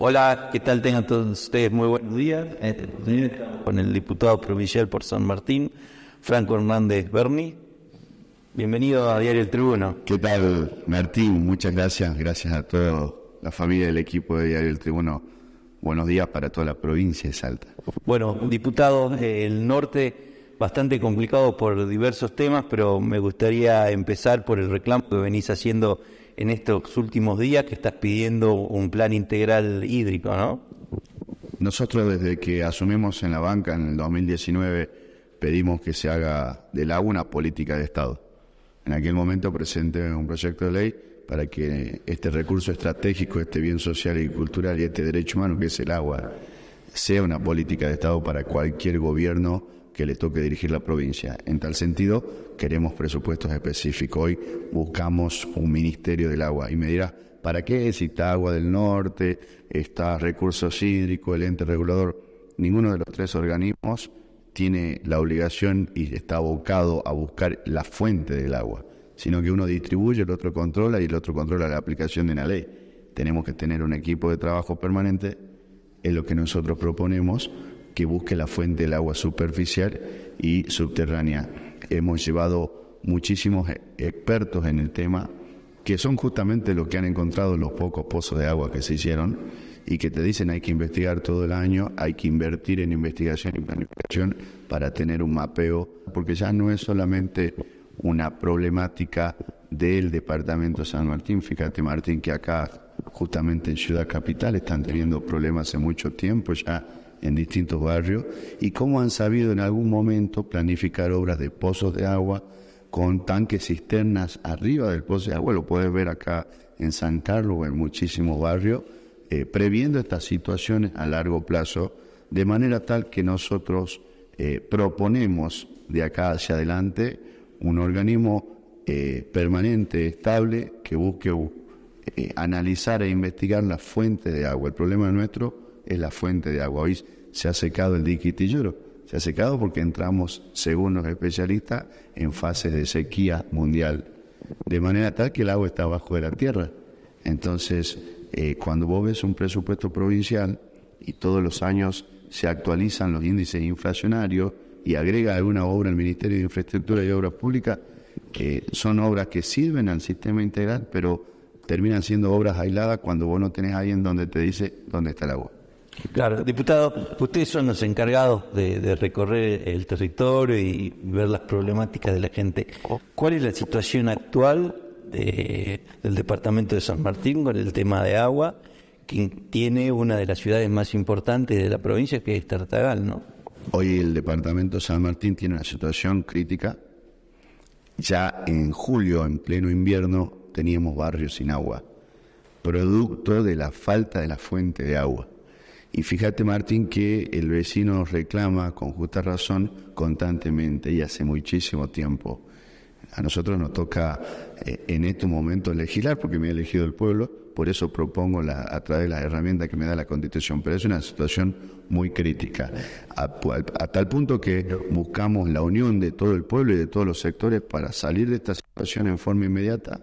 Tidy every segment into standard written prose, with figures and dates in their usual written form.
Hola, ¿qué tal? Tengan todos ustedes muy buenos días. Con el diputado provincial por San Martín, Franco Hernández Berni. Bienvenido a Diario El Tribuno. ¿Qué tal, Martín? Muchas gracias. Gracias a toda la familia del equipo de Diario El Tribuno. Buenos días para toda la provincia de Salta. Bueno, diputado, el norte bastante complicado por diversos temas, pero me gustaría empezar por el reclamo que venís haciendo en estos últimos días, que estás pidiendo un plan integral hídrico, ¿no? Nosotros desde que asumimos en la banca en el 2019 pedimos que se haga del agua una política de Estado. En aquel momento presenté un proyecto de ley para que este recurso estratégico, este bien social y cultural y este derecho humano que es el agua, sea una política de Estado para cualquier gobierno que le toque dirigir la provincia. En tal sentido, queremos presupuestos específicos. Hoy buscamos un ministerio del agua. Y me dirás, ¿para qué? Si está Agua del Norte, está Recursos Hídricos, el ente regulador. Ninguno de los tres organismos tiene la obligación y está abocado a buscar la fuente del agua, sino que uno distribuye, el otro controla y el otro controla la aplicación de una ley. Tenemos que tener un equipo de trabajo permanente, es lo que nosotros proponemos, que busque la fuente del agua superficial y subterránea. Hemos llevado muchísimos expertos en el tema, que son justamente los que han encontrado los pocos pozos de agua que se hicieron y que te dicen hay que investigar todo el año, hay que invertir en investigación y planificación para tener un mapeo, porque ya no es solamente una problemática del departamento de San Martín. Fíjate, Martín, que acá, justamente en Ciudad Capital, están teniendo problemas hace mucho tiempo ya en distintos barrios, y cómo han sabido en algún momento planificar obras de pozos de agua con tanques cisternas arriba del pozo de agua. Lo puedes ver acá en San Carlos o en muchísimos barrios, previendo estas situaciones a largo plazo, de manera tal que nosotros proponemos de acá hacia adelante un organismo permanente, estable, que busque analizar e investigar la fuente de agua. El problema nuestro es la fuente de agua. Hoy se ha secado el dique Tilloro. Se ha secado porque entramos, según los especialistas, en fases de sequía mundial, de manera tal que el agua está abajo de la tierra. Entonces, cuando vos ves un presupuesto provincial y todos los años se actualizan los índices inflacionarios y agrega alguna obra al Ministerio de Infraestructura y Obras Públicas, son obras que sirven al sistema integral, pero terminan siendo obras aisladas cuando vos no tenés a alguien donde te dice dónde está el agua. Claro, diputado, ustedes son los encargados de recorrer el territorio y ver las problemáticas de la gente. ¿Cuál es la situación actual del departamento de San Martín con el tema de agua, que tiene una de las ciudades más importantes de la provincia, que es Tartagal, ¿no? Hoy el departamento de San Martín tiene una situación crítica. Ya en julio, en pleno invierno, teníamos barrios sin agua, producto de la falta de la fuente de agua. Y fíjate, Martín, que el vecino reclama con justa razón constantemente y hace muchísimo tiempo. A nosotros nos toca en estos momentos legislar, porque me ha elegido el pueblo, por eso propongo a través de las herramientas que me da la Constitución. Pero es una situación muy crítica, a tal punto que buscamos la unión de todo el pueblo y de todos los sectores para salir de esta situación en forma inmediata,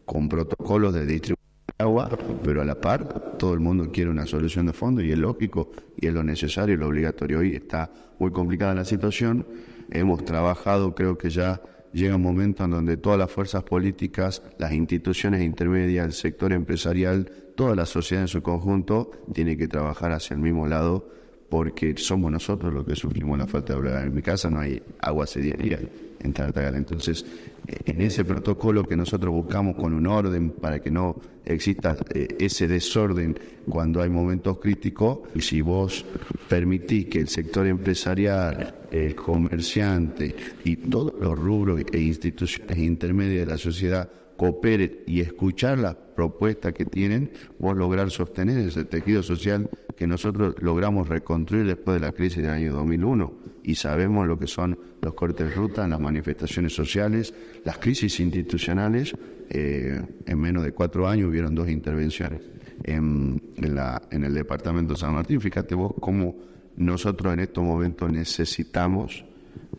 con protocolos de distribución de agua, pero a la par todo el mundo quiere una solución de fondo y es lógico y es lo necesario y lo obligatorio. Hoy está muy complicada la situación, hemos trabajado, creo que ya llega un momento en donde todas las fuerzas políticas, las instituciones intermedias, el sector empresarial, toda la sociedad en su conjunto tiene que trabajar hacia el mismo lado, porque somos nosotros los que sufrimos la falta de agua. En mi casa no hay agua hace 10 días en Tartagal. Entonces, en ese protocolo que nosotros buscamos con un orden para que no exista ese desorden cuando hay momentos críticos, y si vos permitís que el sector empresarial, el comerciante y todos los rubros e instituciones intermedias de la sociedad cooperen y escuchar las propuestas que tienen, vos lograr sostener ese tejido social que nosotros logramos reconstruir después de la crisis del año 2001. Y sabemos lo que son los cortes de ruta, las manifestaciones sociales, las crisis institucionales. En menos de 4 años hubieron 2 intervenciones en el departamento de San Martín. Fíjate vos cómo nosotros en estos momentos necesitamos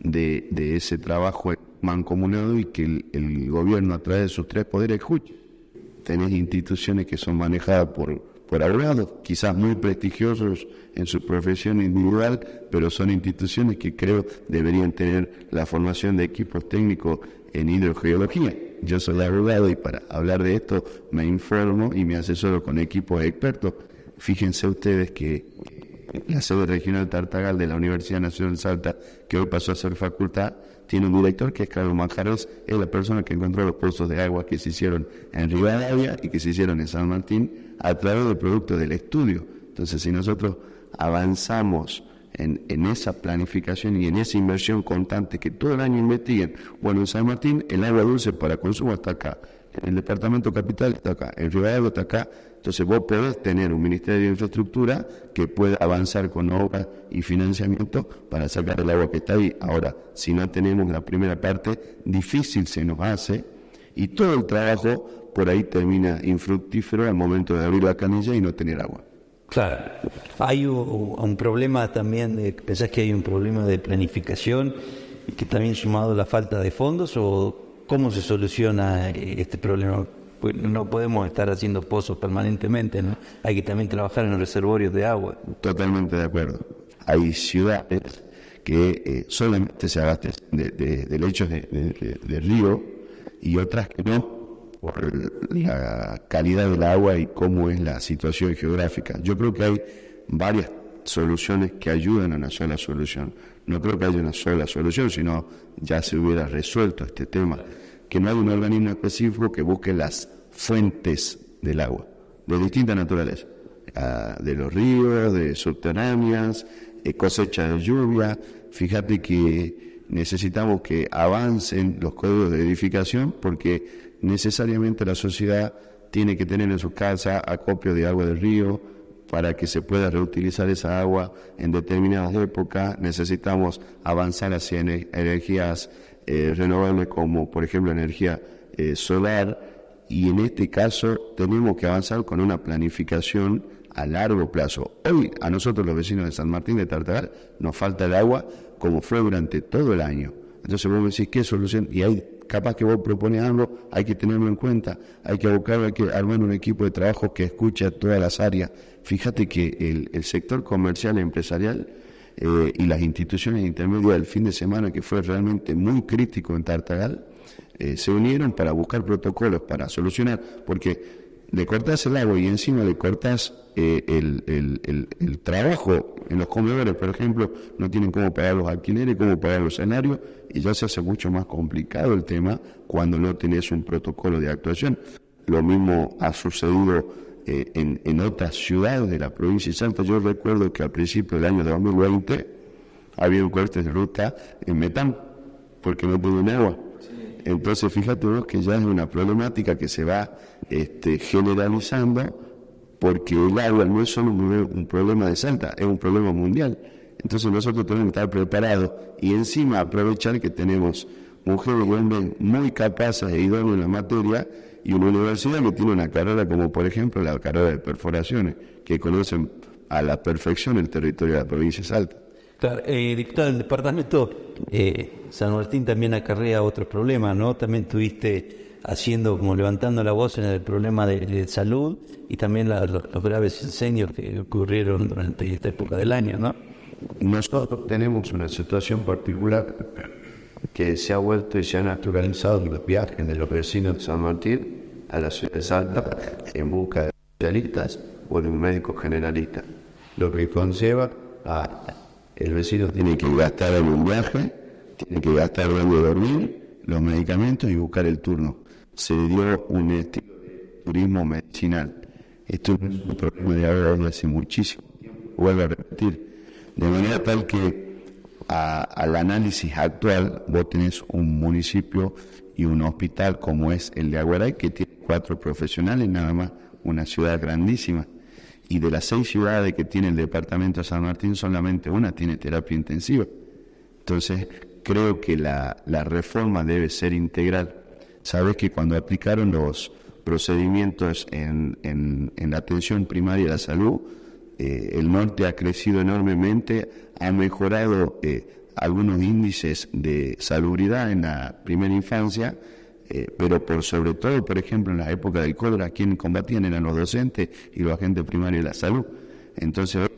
de ese trabajo mancomunado y que el gobierno, a través de sus 3 poderes, escuche. Tenés instituciones que son manejadas por por abogados, quizás muy prestigiosos en su profesión individual, pero son instituciones que creo deberían tener la formación de equipos técnicos en hidrogeología. Yo soy abogado y para hablar de esto me informo y me asesoro con equipos expertos. Fíjense ustedes que la sede regional Tartagal de la Universidad Nacional de Salta, que hoy pasó a ser facultad, tiene un director que es Carlos Manjarres, es la persona que encontró los pozos de agua que se hicieron en Rivadavia y que se hicieron en San Martín a través del producto del estudio. Entonces, si nosotros avanzamos en esa planificación y en esa inversión constante que todo el año investiguen, bueno, en San Martín el agua dulce para consumo está acá, en el departamento capital está acá, en Rivadavia está acá. Entonces vos podés tener un Ministerio de Infraestructura que pueda avanzar con obras y financiamiento para sacar el agua que está ahí. Ahora, si no tenemos la primera parte, difícil se nos hace y todo el trabajo por ahí termina infructífero al momento de abrir la canilla y no tener agua. Claro, hay un problema también, ¿pensás que hay un problema de planificación y que también sumado a la falta de fondos o cómo se soluciona este problema? Pues no podemos estar haciendo pozos permanentemente, ¿no? Hay que también trabajar en los reservorios de agua. Totalmente de acuerdo. Hay ciudades que solamente se abastecen de lechos de río y otras que no, por la calidad del agua y cómo es la situación geográfica. Yo creo que hay varias soluciones que ayudan a una sola solución. No creo que haya una sola solución, sino ya se hubiera resuelto este tema. Que no hay un organismo específico que busque las fuentes del agua, de distintas naturaleza, de los ríos, de subterráneas, cosecha de lluvia. Fíjate que necesitamos que avancen los códigos de edificación porque necesariamente la sociedad tiene que tener en su casa acopio de agua del río para que se pueda reutilizar esa agua en determinadas épocas. Necesitamos avanzar hacia energías renovables como por ejemplo energía solar y en este caso tenemos que avanzar con una planificación a largo plazo. Hoy a nosotros los vecinos de San Martín de Tartagal nos falta el agua como fue durante todo el año. Entonces vos me decís ¿qué solución? Y ahí capaz que vos propones algo, hay que tenerlo en cuenta, hay que abocarlo, hay que armar un equipo de trabajo que escuche a todas las áreas. Fíjate que el sector comercial y empresarial y las instituciones intermedias del fin de semana, que fue realmente muy crítico en Tartagal, se unieron para buscar protocolos para solucionar, porque le cortás el agua y encima le cortás el trabajo en los comedores, por ejemplo, no tienen cómo pagar los alquileres, cómo pagar los escenarios, y ya se hace mucho más complicado el tema cuando no tenés un protocolo de actuación. Lo mismo ha sucedido en otras ciudades de la provincia de Salta. Yo recuerdo que al principio del año 2020 había un corte de ruta en Metán, porque no pudo en agua. Entonces fíjate vos que ya es una problemática que se va generalizando, porque el agua no es solo un problema de Salta, es un problema mundial. Entonces nosotros tenemos que estar preparados y encima aprovechar que tenemos mujeres y hombres muy capaces e idóneos en la materia y una universidad que tiene una carrera como por ejemplo la carrera de perforaciones, que conocen a la perfección el territorio de la provincia de Salta. Claro, diputado, el departamento San Martín también acarrea otros problemas, ¿no? También estuviste haciendo, como levantando la voz en el problema de salud y también los graves incendios que ocurrieron durante esta época del año, ¿no? Nosotros tenemos una situación particular que se ha vuelto y se ha naturalizado los viajes de los vecinos de San Martín a la ciudad de Salta en busca de especialistas o de un médico generalista, lo que conlleva a el vecino tiene que gastar en un viaje, tiene que gastar en dormir, los medicamentos y buscar el turno. Se dio un estilo de turismo medicinal. Esto es un problema de ahora hace muchísimo tiempo, vuelvo a repetir, de manera tal que al análisis actual vos tenés un municipio y un hospital como es el de Aguaray que tiene 4 profesionales nada más, una ciudad grandísima. Y de las 6 ciudades que tiene el departamento de San Martín, solamente una tiene terapia intensiva. Entonces, creo que la reforma debe ser integral. Sabes que cuando aplicaron los procedimientos en la atención primaria de la salud, el norte ha crecido enormemente, ha mejorado algunos índices de salubridad en la primera infancia, pero por sobre todo, por ejemplo, en la época del cólera, quienes combatían eran los docentes y los agentes primarios de la salud. Entonces,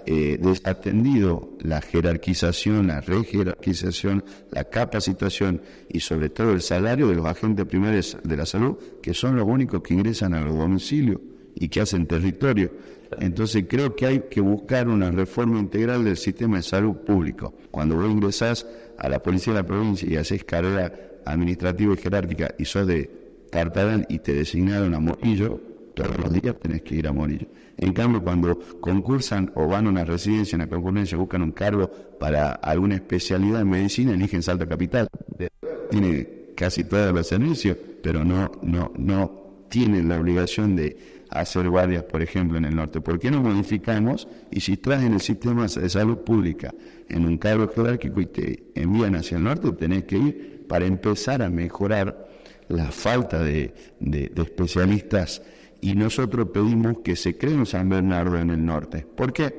desatendido la jerarquización, la rejerarquización, la capacitación y sobre todo el salario de los agentes primarios de la salud, que son los únicos que ingresan a los domicilios y que hacen territorio. Entonces creo que hay que buscar una reforma integral del sistema de salud público. Cuando vos ingresás a la policía de la provincia y haces carrera administrativa y jerárquica y sos de Tartarán y te designaron a Morillo, todos los días tenés que ir a Morillo. En cambio, cuando concursan o van a una residencia, una concurrencia, buscan un cargo para alguna especialidad en medicina, eligen Salta Capital. Tiene casi todos los servicios, pero no tienen la obligación de hacer guardias, por ejemplo, en el norte. ¿Por qué no modificamos? Y si traen el sistema de salud pública en un cargo jerárquico y te envían hacia el norte, tenés que ir para empezar a mejorar la falta de especialistas. Y nosotros pedimos que se cree un San Bernardo en el norte. ¿Por qué?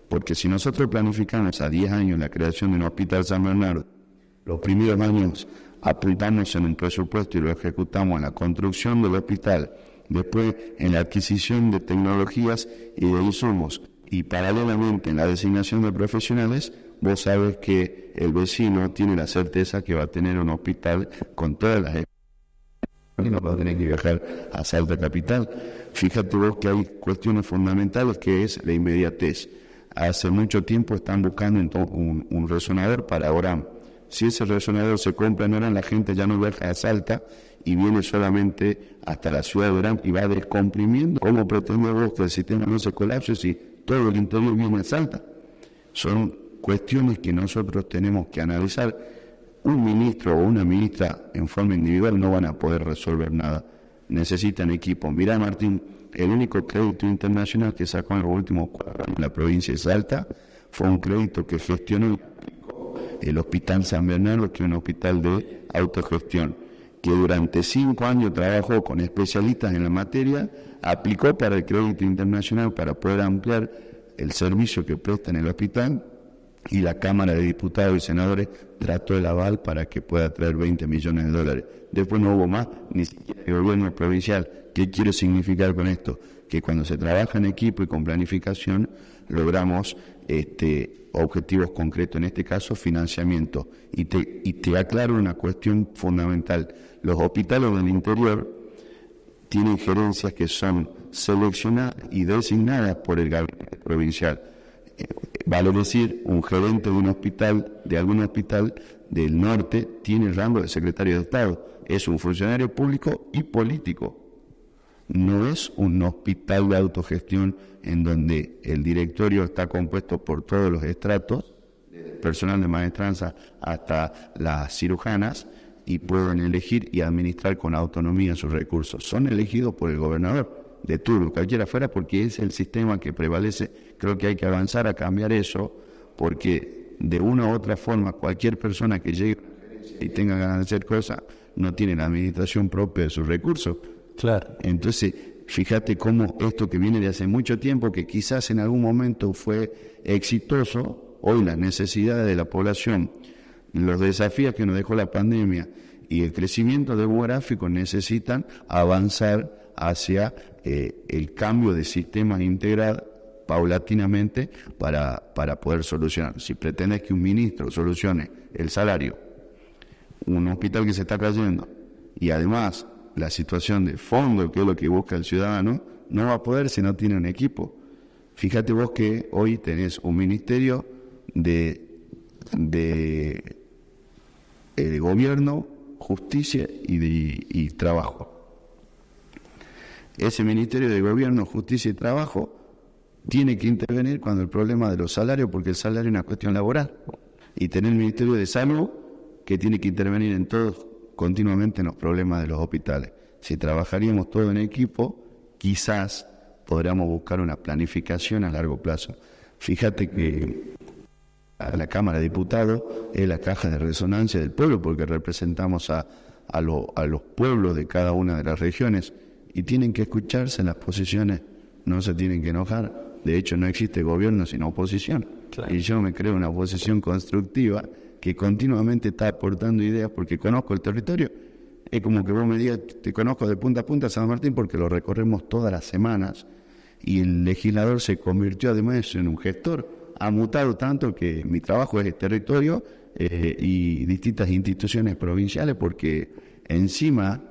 Porque si nosotros planificamos a 10 años la creación de un hospital San Bernardo, los primeros años apuntamos en un presupuesto y lo ejecutamos en la construcción del hospital, después en la adquisición de tecnologías y de insumos, y paralelamente en la designación de profesionales, vos sabes que el vecino tiene la certeza que va a tener un hospital con todas las y no va a tener que viajar a Salta Capital. Fíjate vos que hay cuestiones fundamentales que es la inmediatez. Hace mucho tiempo están buscando un resonador para Orán. Si ese resonador se compra en Orán, la gente ya no viaja a Salta y viene solamente hasta la ciudad de Orán y va descomprimiendo. ¿Cómo pretende vos que el sistema no se colapse si todo el interior viene a Salta? Son cuestiones que nosotros tenemos que analizar. Un ministro o una ministra en forma individual no van a poder resolver nada. Necesitan equipo. Mirá, Martín, el único crédito internacional que sacó en los últimos 4 años en la provincia de Salta fue un crédito que gestionó el Hospital San Bernardo, que es un hospital de autogestión, que durante 5 años trabajó con especialistas en la materia, aplicó para el crédito internacional para poder ampliar el servicio que presta en el hospital, y la Cámara de Diputados y Senadores trató el aval para que pueda traer 20 millones de dólares. Después no hubo más, ni siquiera el gobierno provincial. ¿Qué quiere significar con esto? Que cuando se trabaja en equipo y con planificación, logramos objetivos concretos, en este caso financiamiento. Y te aclaro una cuestión fundamental. Los hospitales del interior tienen gerencias que son seleccionadas y designadas por el gabinete provincial. Vale decir, un gerente de un hospital, de algún hospital del norte, tiene el rango de secretario de Estado. Es un funcionario público y político. No es un hospital de autogestión en donde el directorio está compuesto por todos los estratos, personal de maestranza hasta las cirujanas, y pueden elegir y administrar con autonomía sus recursos. Son elegidos por el gobernador de turno, cualquiera fuera, porque es el sistema que prevalece. Creo que hay que avanzar a cambiar eso, porque de una u otra forma cualquier persona que llegue y tenga ganas de hacer cosas no tiene la administración propia de sus recursos. Claro. Entonces, fíjate cómo esto que viene de hace mucho tiempo, que quizás en algún momento fue exitoso, hoy las necesidades de la población, los desafíos que nos dejó la pandemia y el crecimiento demográfico necesitan avanzar hacia el cambio de sistemas integral paulatinamente para poder solucionar. Si pretendes que un ministro solucione el salario, un hospital que se está cayendo y además la situación de fondo, que es lo que busca el ciudadano, no va a poder si no tiene un equipo. Fíjate vos que hoy tenés un ministerio de gobierno, justicia y trabajo. Ese Ministerio de Gobierno, Justicia y Trabajo tiene que intervenir cuando el problema de los salarios, porque el salario es una cuestión laboral, y tener el Ministerio de Salud que tiene que intervenir en todos continuamente en los problemas de los hospitales. Si trabajaríamos todos en equipo, quizás podríamos buscar una planificación a largo plazo. Fíjate que la Cámara de Diputados es la caja de resonancia del pueblo, porque representamos a los pueblos de cada una de las regiones, y tienen que escucharse las posiciones, no se tienen que enojar. De hecho, no existe gobierno sin oposición. Claro. Y yo me creo una oposición constructiva que continuamente está aportando ideas, porque conozco el territorio Es como que vos me digas, te conozco de punta a punta San Martín porque lo recorremos todas las semanas y el legislador se convirtió además en un gestor. Ha mutado tanto que mi trabajo es el territorio y distintas instituciones provinciales porque encima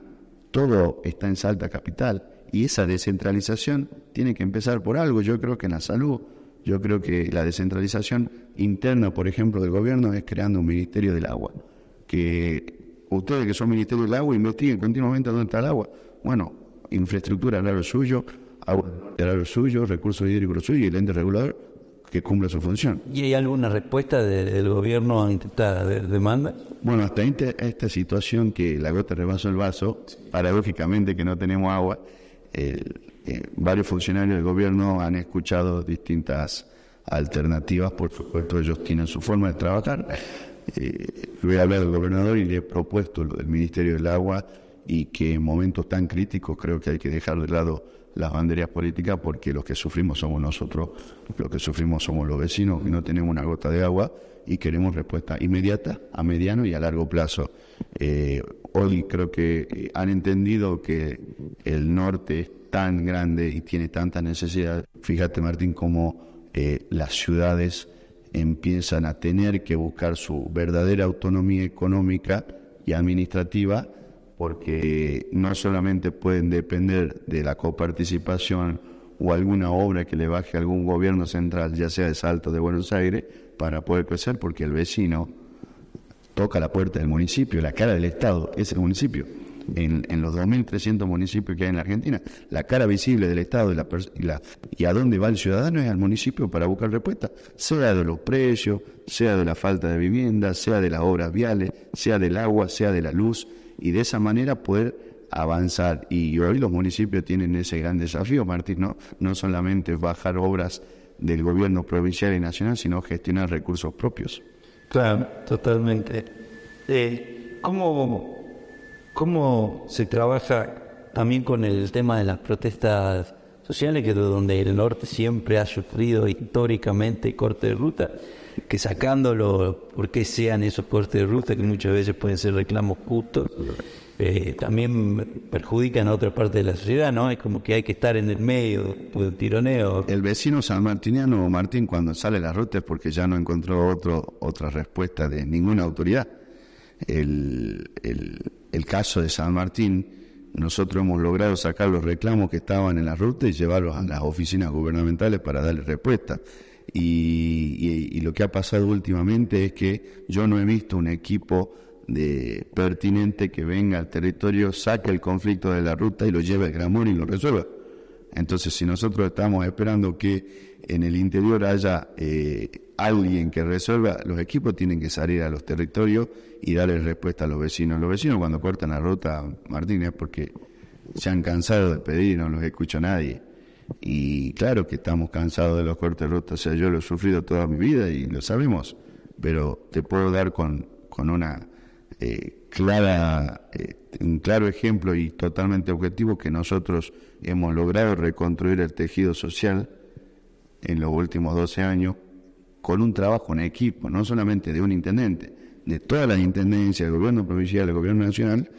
todo está en Salta capital y esa descentralización tiene que empezar por algo. Yo creo que en la salud, yo creo que la descentralización interna, por ejemplo, del gobierno es creando un Ministerio del Agua. Que ustedes que son Ministerio del Agua investiguen continuamente dónde está el agua. Bueno, infraestructura era lo suyo, agua era lo suyo, recursos hídricos lo suyo y el ente regulador que cumpla su función. ¿Y hay alguna respuesta del gobierno a esta demanda? Bueno, hasta esta situación que la gota rebasó el vaso, paradójicamente que no tenemos agua, varios funcionarios del gobierno han escuchado distintas alternativas, por supuesto ellos tienen su forma de trabajar. Voy a hablar del gobernador y le he propuesto lo del Ministerio del Agua y que en momentos tan críticos creo que hay que dejar de lado las banderas políticas porque los que sufrimos somos nosotros, los que sufrimos somos los vecinos que no tenemos una gota de agua y queremos respuesta inmediata, a mediano y a largo plazo. Hoy creo que han entendido que el norte es tan grande y tiene tanta necesidad. Fíjate, Martín, cómo las ciudades empiezan a tener que buscar su verdadera autonomía económica y administrativa porque no solamente pueden depender de la coparticipación o alguna obra que le baje a algún gobierno central, ya sea de Salta o de Buenos Aires, para poder crecer, porque el vecino toca la puerta del municipio, la cara del Estado es el municipio. En los 2.300 municipios que hay en la Argentina, la cara visible del Estado y a dónde va el ciudadano es al municipio para buscar respuesta, sea de los precios, sea de la falta de vivienda, sea de las obras viales, sea del agua, sea de la luz, y de esa manera poder avanzar. Y hoy los municipios tienen ese gran desafío, Martín, no solamente bajar obras del gobierno provincial y nacional, sino gestionar recursos propios. Claro, totalmente. ¿Cómo se trabaja también con el tema de las protestas sociales, que es donde el norte siempre ha sufrido históricamente corte de ruta, que sacándolo, porque sean esos cortes de ruta, que muchas veces pueden ser reclamos justos, también perjudican a otra parte de la sociedad, ¿no? Es como que hay que estar en el medio del tironeo. El vecino sanmartiniano, Martín, cuando sale a la ruta es porque ya no encontró otra respuesta de ninguna autoridad. El caso de San Martín, nosotros hemos logrado sacar los reclamos que estaban en la ruta y llevarlos a las oficinas gubernamentales para darle respuesta. Y lo que ha pasado últimamente es que yo no he visto un equipo pertinente que venga al territorio, saque el conflicto de la ruta y lo lleve al Gramur y lo resuelva. Entonces, si nosotros estamos esperando que en el interior haya alguien que resuelva, los equipos tienen que salir a los territorios y darle respuesta a los vecinos. Los vecinos cuando cortan la ruta, Martín, es porque se han cansado de pedir y no los escucha nadie. Y claro que estamos cansados de los cortes de ruta, o sea, yo lo he sufrido toda mi vida y lo sabemos, pero te puedo dar con una un claro ejemplo y totalmente objetivo que nosotros hemos logrado reconstruir el tejido social en los últimos 12 años con un trabajo en equipo, no solamente de un intendente, de todas las intendencias, del gobierno provincial, del gobierno nacional,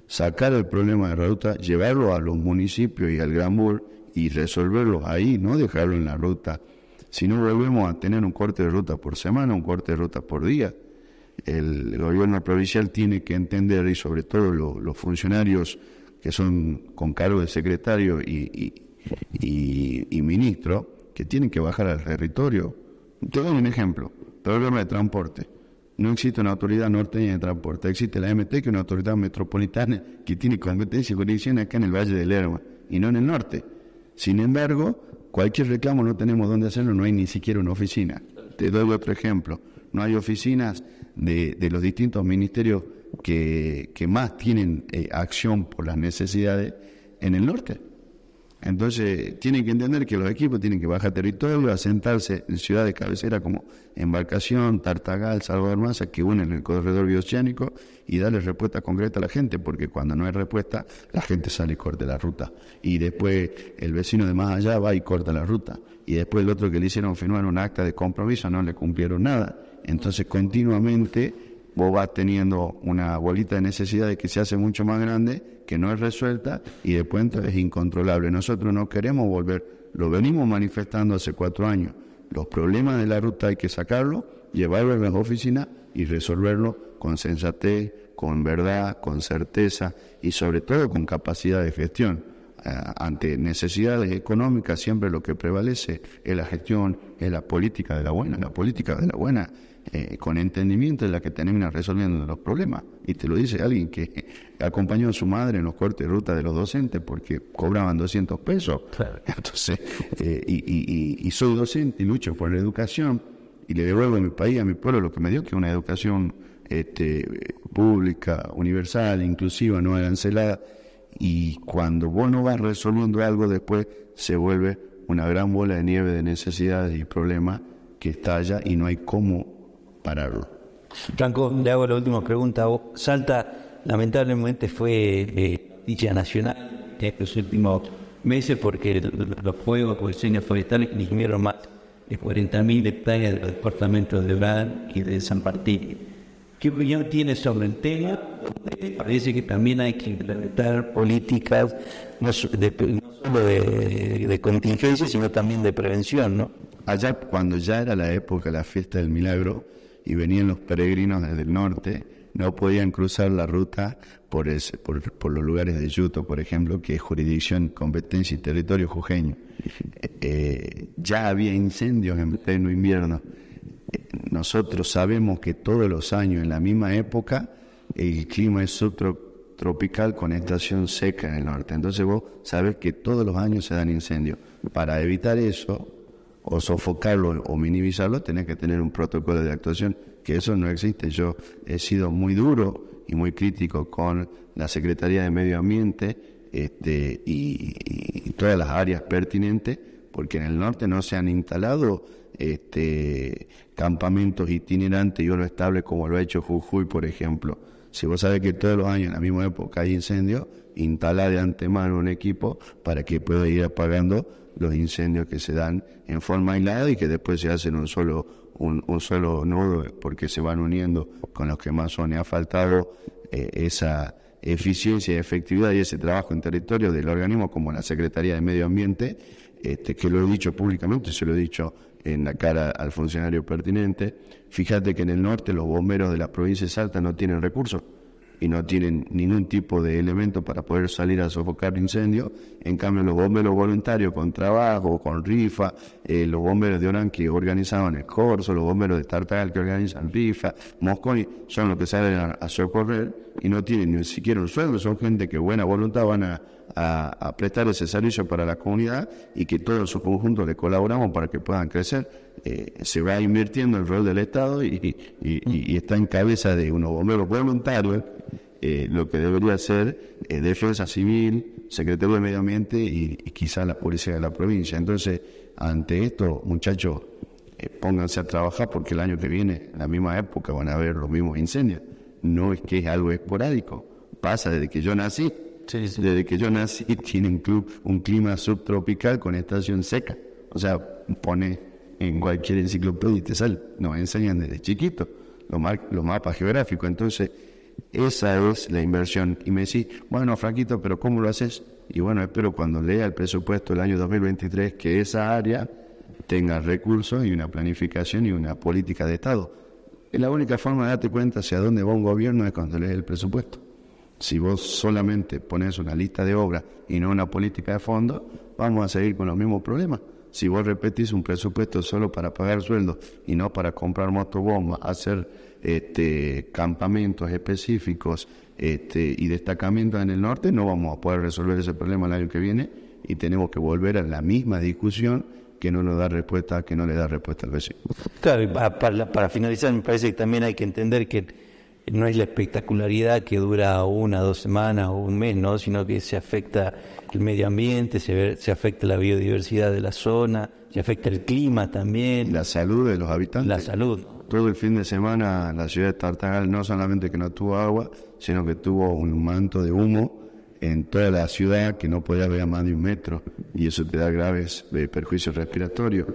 sacar el problema de la ruta, llevarlo a los municipios y al Gramur y resolverlo ahí, no dejarlo en la ruta. Si no volvemos a tener un corte de ruta por semana, un corte de ruta por día, el gobierno provincial tiene que entender, y sobre todo los funcionarios que son con cargo de secretario y ministro, que tienen que bajar al territorio. Te doy un ejemplo, problema de transporte. No existe una autoridad norteña de transporte, existe la MT, que es una autoridad metropolitana que tiene competencia y jurisdicción acá en el Valle del Lerma y no en el norte. Sin embargo, cualquier reclamo no tenemos dónde hacerlo, no hay ni siquiera una oficina. Te doy otro ejemplo, no hay oficinas de los distintos ministerios que más tienen acción por las necesidades en el norte. Entonces, tienen que entender que los equipos tienen que bajar territorio, asentarse en ciudades cabeceras como Embarcación, Tartagal, Salvador Maza, que unen el corredor bioceánico y darle respuesta concreta a la gente, porque cuando no hay respuesta, la gente sale y corta la ruta. Y después el vecino de más allá va y corta la ruta. Y después el otro que le hicieron firmar un acta de compromiso no le cumplieron nada. Entonces, continuamente vos vas teniendo una bolita de necesidades que se hace mucho más grande, que no es resuelta, y después entonces es incontrolable. Nosotros no queremos volver, lo venimos manifestando hace 4 años. Los problemas de la ruta hay que sacarlos, llevarlos a las oficinas y resolverlos con sensatez, con verdad, con certeza y sobre todo con capacidad de gestión. Ante necesidades económicas siempre lo que prevalece es la gestión, es la política de la buena. La política de la buena, con entendimiento, es la que termina resolviendo los problemas. Y te lo dice alguien que acompañó a su madre en los cortes de ruta de los docentes porque cobraban 200 pesos. Claro. Entonces, y soy docente y lucho por la educación y le devuelvo a mi país, a mi pueblo, lo que me dio, que es una educación pública, universal, inclusiva, no arancelada. Y cuando vos no vas resolviendo algo, después se vuelve una gran bola de nieve de necesidades y problemas que estalla y no hay cómo pararlo. Franco, le hago la última pregunta. Salta, lamentablemente, fue noticia nacional en los últimos meses porque los fuegos por incendios forestales consumieron más de 40.000 hectáreas de los departamentos de Orán y de San Martín. ¿Qué opinión tiene sobre el tema? Parece que también hay que implementar políticas no solo de contingencia, sino también de prevención, ¿no? Allá, cuando ya era la época de la fiesta del milagro y venían los peregrinos desde el norte, no podían cruzar la ruta por los lugares de Yuto, por ejemplo, que es jurisdicción, competencia y territorio jujeño. Ya había incendios en pleno invierno. Nosotros sabemos que todos los años, en la misma época, el clima es subtropical con estación seca en el norte. Entonces vos sabés que todos los años se dan incendios. Para evitar eso, o sofocarlo o minimizarlo, tenés que tener un protocolo de actuación, que eso no existe. Yo he sido muy duro y muy crítico con la Secretaría de Medio Ambiente y todas las áreas pertinentes, porque en el norte no se han instalado campamentos itinerantes y oro estable como lo ha hecho Jujuy, por ejemplo. Si vos sabés que todos los años en la misma época hay incendios, instala de antemano un equipo para que pueda ir apagando los incendios que se dan en forma aislada y que después se hacen un solo nodo porque se van uniendo con los que más son. Ha faltado esa eficiencia y efectividad y ese trabajo en territorio del organismo como la Secretaría de Medio Ambiente, que lo he dicho públicamente, se lo he dicho en la cara al funcionario pertinente. Fíjate que en el norte los bomberos de la provincia de Salta no tienen recursos y no tienen ningún tipo de elemento para poder salir a sofocar incendios. En cambio, los bomberos voluntarios con trabajo, con rifa, los bomberos de Orán que organizaban el corso, los bomberos de Tartagal que organizan rifa, Mosconi, son los que salen a socorrer y no tienen ni siquiera un sueldo. Son gente que buena voluntad van a prestar ese servicio para la comunidad y que todos en su conjunto le colaboramos para que puedan crecer. Se va invirtiendo el rol del Estado y está en cabeza de unos bomberos voluntarios, lo que debería ser Defensa Civil, Secretaría de Medio Ambiente y quizás la Policía de la provincia. Entonces, ante esto, muchachos, pónganse a trabajar porque el año que viene, en la misma época, van a haber los mismos incendios. No es que es algo esporádico, pasa desde que yo nací. Sí. Desde que yo nací tiene un clima subtropical con estación seca. O sea, pone en cualquier enciclopedia y te sale. Nos enseñan desde chiquito los mapas geográficos. Entonces, esa es la inversión. Y me decís, bueno, Franquito, pero ¿cómo lo haces? Y bueno, espero cuando lea el presupuesto del año 2023 que esa área tenga recursos y una planificación y una política de Estado. Es la única forma de darte cuenta hacia dónde va un gobierno es cuando lees el presupuesto. Si vos solamente pones una lista de obras y no una política de fondo, vamos a seguir con los mismos problemas. Si vos repetís un presupuesto solo para pagar sueldos y no para comprar motobombas, hacer campamentos específicos y destacamentos en el norte, no vamos a poder resolver ese problema el año que viene y tenemos que volver a la misma discusión que no nos da respuesta, que no le da respuesta al vecino. Claro, y para finalizar, me parece que también hay que entender que no es la espectacularidad que dura 1 o 2 semanas o un mes, ¿no? Sino que se afecta el medio ambiente, se afecta la biodiversidad de la zona, se afecta el clima también. La salud de los habitantes. La salud. Todo el fin de semana la ciudad de Tartagal no solamente que no tuvo agua, sino que tuvo un manto de humo en toda la ciudad que no podía ver a más de 1 metro y eso te da graves perjuicios respiratorios.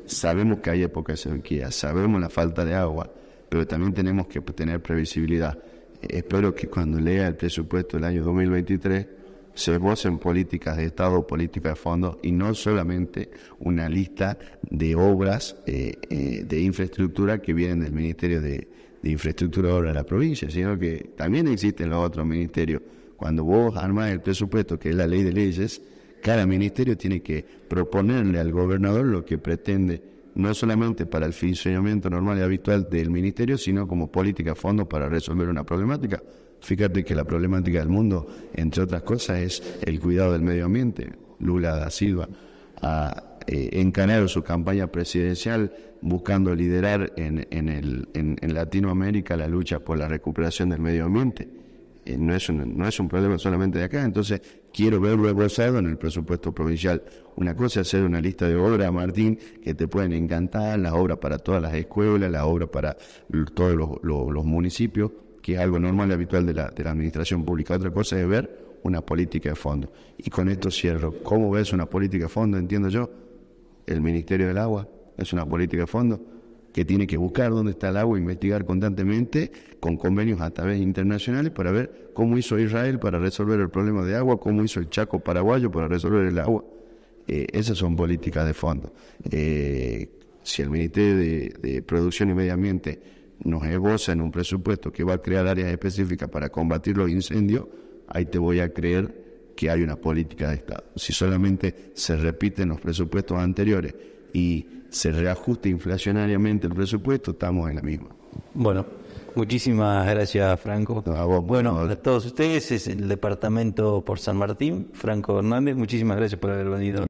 Sabemos que hay época de sequía, sabemos la falta de agua, pero también tenemos que tener previsibilidad. Espero que cuando lea el presupuesto del año 2023 se esbocen políticas de Estado, políticas de fondo, y no solamente una lista de obras de infraestructura que vienen del Ministerio de Infraestructura y Obras de la provincia, sino que también existen los otros ministerios. Cuando vos armás el presupuesto, que es la ley de leyes, cada ministerio tiene que proponerle al gobernador lo que pretende, no solamente para el funcionamiento normal y habitual del ministerio, sino como política a fondo para resolver una problemática. Fíjate que la problemática del mundo, entre otras cosas, es el cuidado del medio ambiente. Lula da Silva ha encarado su campaña presidencial buscando liderar en Latinoamérica la lucha por la recuperación del medio ambiente. No es un problema solamente de acá, entonces quiero verlo rebosado en el presupuesto provincial. Una cosa es hacer una lista de obras, Martín, que te pueden encantar, las obras para todas las escuelas, las obras para todos los municipios, que es algo normal y habitual de la administración pública. Otra cosa es ver una política de fondo. Y con esto cierro. ¿Cómo ves una política de fondo? Entiendo yo, el Ministerio del Agua es una política de fondo que tiene que buscar dónde está el agua, investigar constantemente con convenios a través internacionales para ver cómo hizo Israel para resolver el problema de agua, cómo hizo el Chaco paraguayo para resolver el agua. Esas son políticas de fondo. Si el Ministerio de Producción y Medio Ambiente nos esboza en un presupuesto que va a crear áreas específicas para combatir los incendios, ahí te voy a creer que hay una política de Estado. Si solamente se repiten los presupuestos anteriores y se reajusta inflacionariamente el presupuesto, estamos en la misma. Bueno, muchísimas gracias, Franco. Bueno, a todos ustedes, es el Departamento por San Martín, Franco Hernández, muchísimas gracias por haber venido.